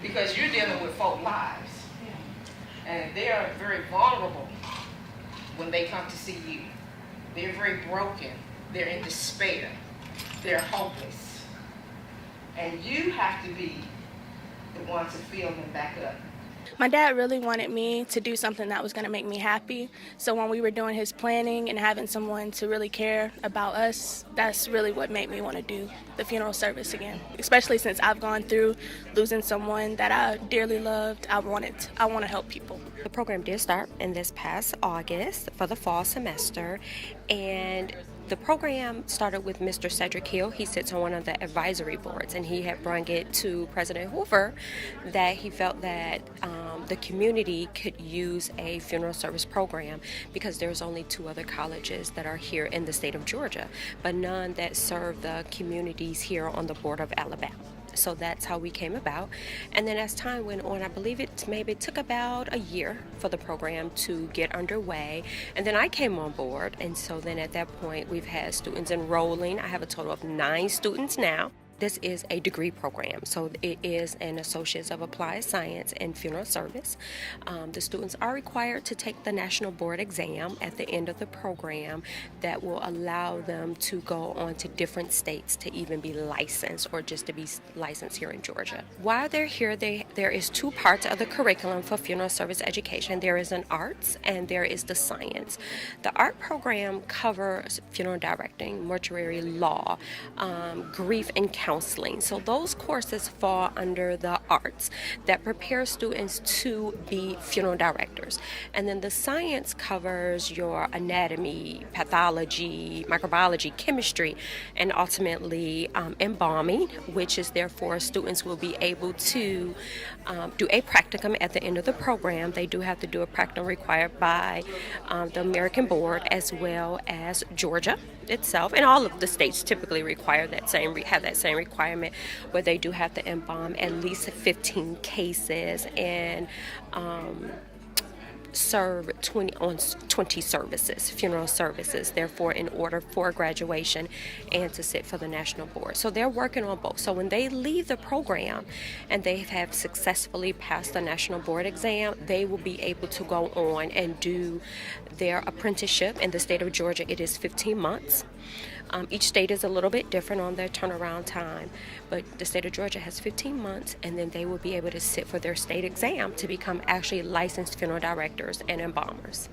because you're dealing with folk lives. And they are very vulnerable when they come to see you. They're very broken. They're in despair. They're hopeless. And you have to be the one to fill them back up. My dad really wanted me to do something that was going to make me happy. So when we were doing his planning and having someone to really care about us, that's really what made me want to do the funeral service again. Especially since I've gone through losing someone that I dearly loved. I want to help people. The program did start in this past August for the fall semester, and the program started with Mr. Cedric Hill. He sits on one of the advisory boards, and he had brought it to President Hoover that he felt that the community could use a funeral service program because there's only 2 other colleges that are here in the state of Georgia, but none that serve the communities here on the border of Alabama. So that's how we came about. And then as time went on, I believe it took about a year for the program to get underway. And then I came on board. And so then at that point, we've had students enrolling. I have a total of 9 students now. This is a degree program, so it is an Associates of Applied Science in Funeral Service. The students are required to take the National Board exam at the end of the program that will allow them to go on to different states to even be licensed or just to be licensed here in Georgia. While they're here, there is 2 parts of the curriculum for funeral service education. There is an arts and there is the science. The art program covers funeral directing, mortuary law, grief and counseling. So those courses fall under the arts that prepare students to be funeral directors. And then the science covers your anatomy, pathology, microbiology, chemistry, and ultimately embalming, which is therefore students will be able to do a practicum at the end of the program. They do have to do a practicum required by the American Board as well as Georgia itself, and all of the states typically require that same requirement, where they do have to embalm at least 15 cases and serve 20 services, funeral services, therefore in order for graduation and to sit for the national board. So they're working on both. So when they leave the program and they have successfully passed the national board exam, they will be able to go on and do their apprenticeship. In the state of Georgia, it is 15 months. Each state is a little bit different on their turnaround time, but the state of Georgia has 15 months, and then they will be able to sit for their state exam to become actually licensed funeral directors and embalmers.